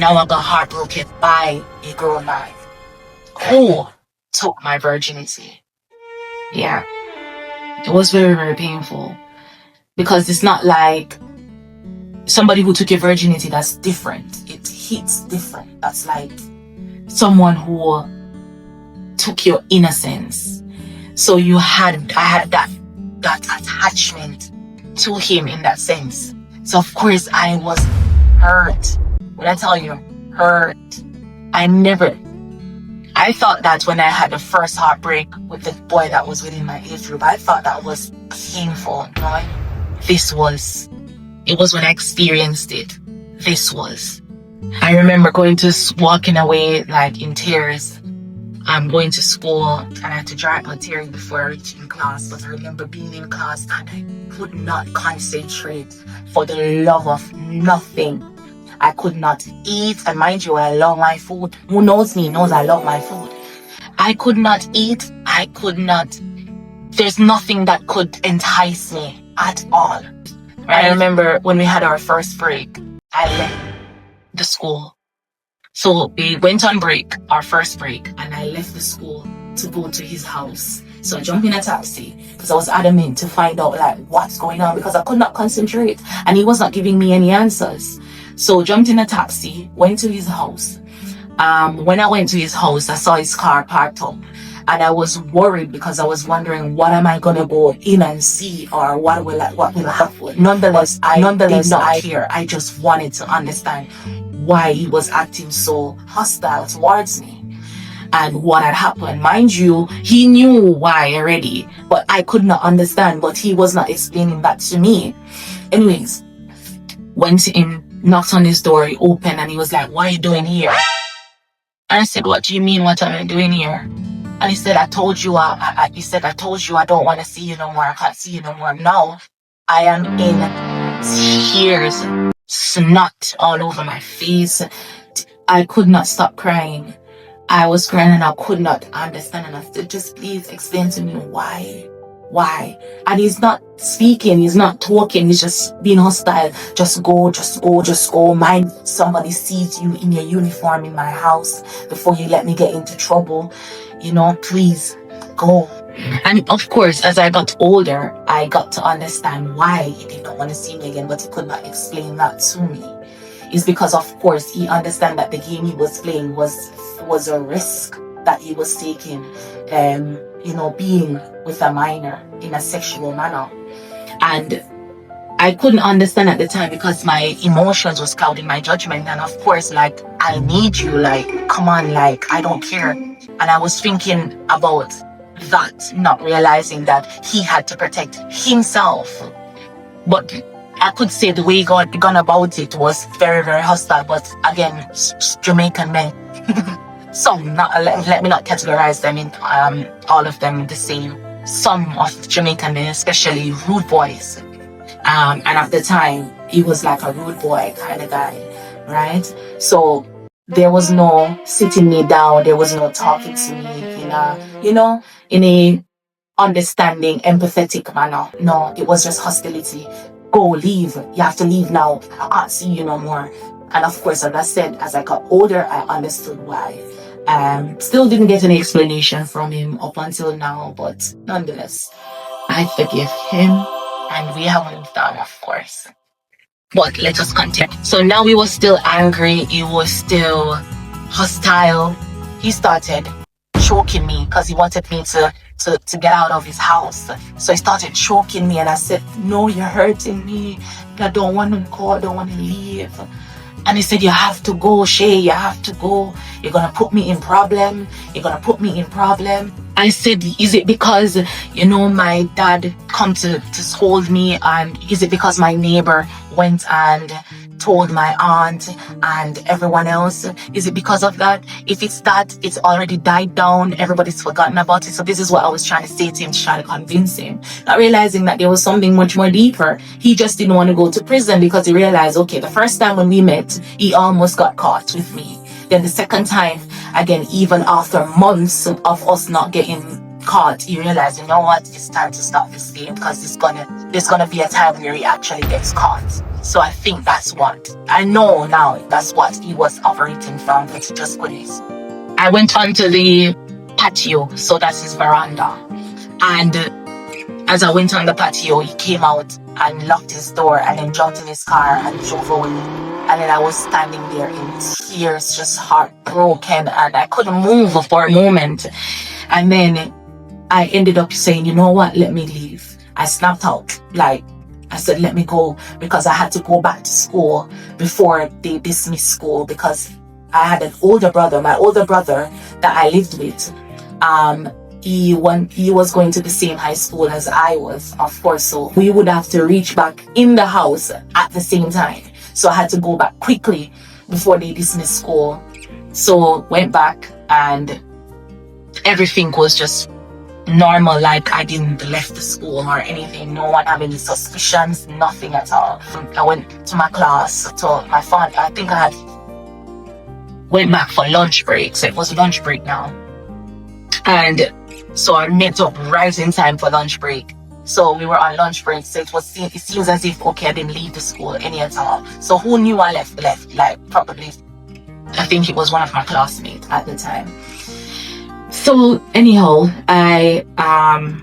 Now I got heartbroken by a grown man who took my virginity. Yeah, it was very, very painful because it's not like somebody who took your virginity. That's different. It hits different. That's like someone who took your innocence. So I had that attachment to him in that sense. So of course I was hurt. When I tell you, hurt. I thought that when I had the first heartbreak with the boy that was within my age group, I thought that was painful. You know? It was when I experienced it. I remember walking away like in tears. I'm going to school and I had to dry my tears before I reached in class. But I remember being in class and I could not concentrate for the love of nothing. I could not eat. And mind you, I love my food. Who knows me knows I love my food. I could not eat. There's nothing that could entice me at all. Right? I remember when we had our first break, I left the school. So we went on break, our first break, and I left the school to go to his house. So I jumped in a taxi because I was adamant to find out like what's going on because I could not concentrate and he was not giving me any answers. So jumped in a taxi, went to his house. When I went to his house, I saw his car parked up and I was worried because I was wondering what am I gonna go in and see or what will happen. Nonetheless, I did not care. I just wanted to understand why he was acting so hostile towards me and what had happened. Mind you, he knew why already, but I could not understand, but he was not explaining that to me. Anyways, went in, knocked on his door, he opened and he was like, "What are you doing here?" And I said, "What do you mean, what am I doing here?" And he said, I told you I don't want to see you no more. I can't see you no more. Now I am in tears, snot all over my face. I could not stop crying. I was crying and I could not understand. And I said, just please explain to me why. And he's not speaking, he's not talking, he's just being hostile. Just go. Mind somebody sees you in your uniform in my house before you let me get into trouble. You know, please go. And of course, as I got older, I got to understand why he did not want to see me again, but he could not explain that to me. It's because, of course, he understand that the game he was playing was a risk that he was taking, being with a minor in a sexual manner. And I couldn't understand at the time because my emotions was clouding my judgment. And of course, like, I need you, like, come on, like, I don't care. And I was thinking about that, not realizing that he had to protect himself. But I could say the way he gone about it was very, very hostile. But again, Jamaican men. Some, let me not categorize them in all of them the same. Some of Jamaican men, especially rude boys. And at the time, he was like a rude boy kind of guy, right? So there was no sitting me down. There was no talking to me in a understanding, empathetic manner. No, it was just hostility. Go, leave. You have to leave now. I can't see you no more. And of course, as I said, as I got older, I understood why. Still didn't get any explanation from him up until now, but nonetheless, I forgive him and we have moved on, of course. But let us continue. So now he was still angry, he was still hostile. He started choking me because he wanted me to get out of his house. So he started choking me and I said, "No, you're hurting me. I don't want to go, I don't want to leave." And he said, "You have to go, Shay, you have to go. You're going to put me in problem. I said, "Is it because, my dad come to scold me? And is it because my neighbor went and told my aunt and everyone else? Is it because of that? If it's that, it's already died down. Everybody's forgotten about it." So this is what I was trying to say to him, to try to convince him. Not realizing that there was something much more deeper. He just didn't want to go to prison because he realized, okay, the first time when we met, he almost got caught with me. Then the second time, again, even after months of us not getting caught, he realized, you know what, it's time to stop this game, because there's gonna be a time where he actually gets caught. So I think that's what, I know now, that's what he was operating from, but he just couldn't. I went onto the patio, so that's his veranda. And as I went on the patio, he came out and locked his door and then jumped in his car and drove away. And then I was standing there in tears, just heartbroken, and I couldn't move for a moment. And then I ended up saying, you know what, let me leave. I snapped out. Like, I said, let me go, because I had to go back to school before they dismissed school, because I had an older brother, my older brother that I lived with. He was going to the same high school as I was, of course, so we would have to reach back in the house at the same time. So I had to go back quickly before they dismissed school. So went back and everything was just normal, like I didn't left the school or anything. No one had any suspicions, nothing at all. I went to my class, to my phone. I think I had went back for lunch break, so it was lunch break now. And so I met up right in time for lunch break. So we were on lunch break, so it seems as if, okay, I didn't leave the school any at all. So who knew I left, like probably, I think it was one of my classmates at the time. So anyhow, I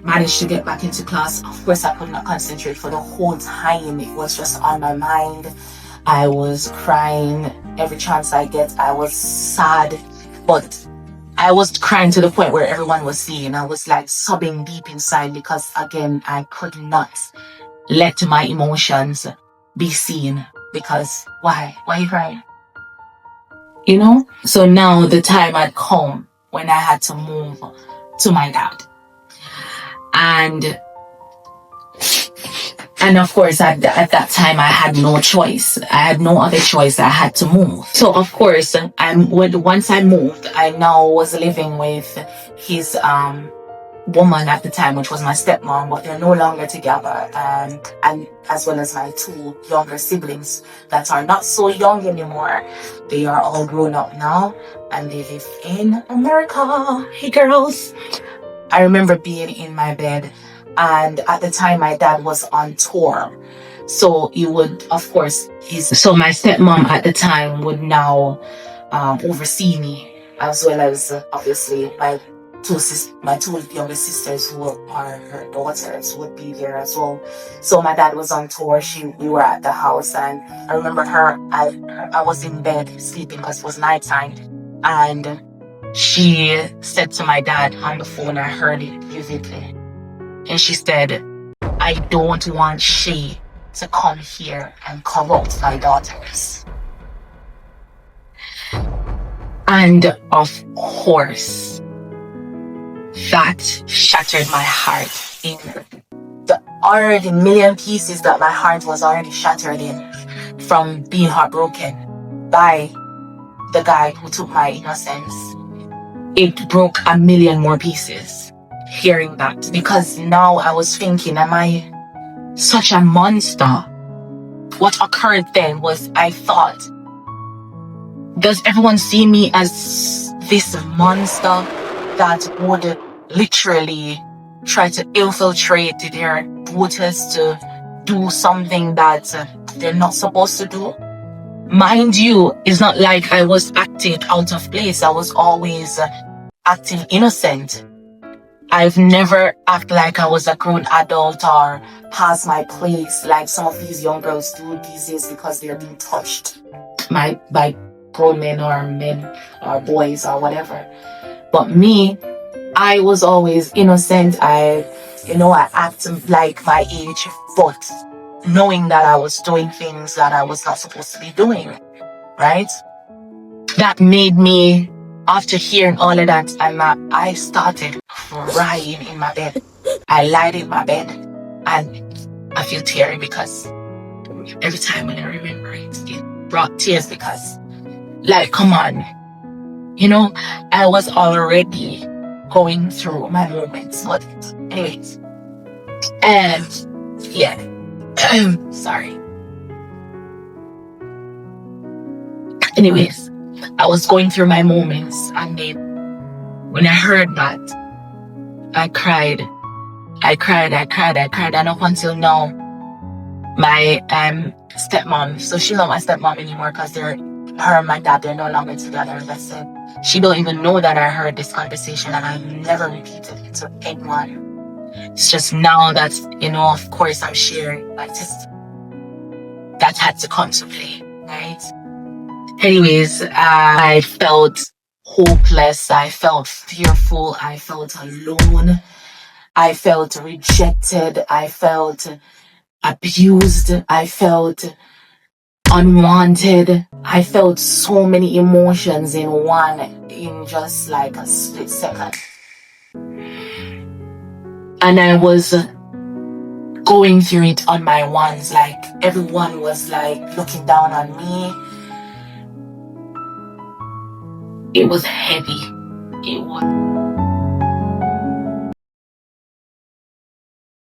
managed to get back into class. Of course, I could not concentrate for the whole time. It was just on my mind. I was crying every chance I get. I was sad, but I was crying to the point where everyone was seeing. I was like sobbing deep inside, because again, I could not let my emotions be seen. Because why are you crying? You know? So now the time had come when I had to move to my dad. And of course, at that time, I had no choice. I had no other choice. I had to move. So of course, once I moved, I now was living with his woman at the time, which was my stepmom, but they're no longer together. And as well as my two younger siblings that are not so young anymore. They are all grown up now, and they live in America. Hey girls. I remember being in my bed, and at the time my dad was on tour. So he would, of course, so my stepmom at the time would now oversee me, as well as obviously my two younger sisters, who are her daughters, would be there as well. So my dad was on tour. We were at the house, and I remember I was in bed sleeping because it was nighttime, and she said to my dad on the phone, I heard it vividly, and she said, I don't want she to come here and corrupt my daughters. And of course, that shattered my heart in the already million pieces that my heart was already shattered in from being heartbroken by the guy who took my innocence. It broke a million more pieces hearing that, because now I was thinking, am I such a monster? What occurred then was, I thought, does everyone see me as this monster that would literally try to infiltrate their daughters to do something that they're not supposed to do? Mind you, it's not like I was acting out of place. I was always acting innocent. I've never acted like I was a grown adult or past my place like some of these young girls do these days, because they're being touched by grown men or boys or whatever. But me, I was always innocent. I acted like my age, but knowing that I was doing things that I was not supposed to be doing, right? That made me, after hearing all of that, I started crying in my bed. I lied in my bed, and I feel teary because every time when I remember it brought tears, because, like, come on, I was already going through my moments. But anyways, yeah, sorry. Anyways, I was going through my moments, and then when I heard that, I cried. And up until now, my stepmom, so she's not my stepmom anymore because her and my dad, they're no longer together. That's it. She don't even know that I heard this conversation, and I never repeated it to anyone. It's just now that, of course, I'm sharing my testimony that had to come to play, right? Anyways, I felt hopeless. I felt fearful. I felt alone. I felt rejected. I felt abused. I felt unwanted. I felt so many emotions in just like a split second. And I was going through it on my ones. Like, everyone was like looking down on me. It was heavy. It was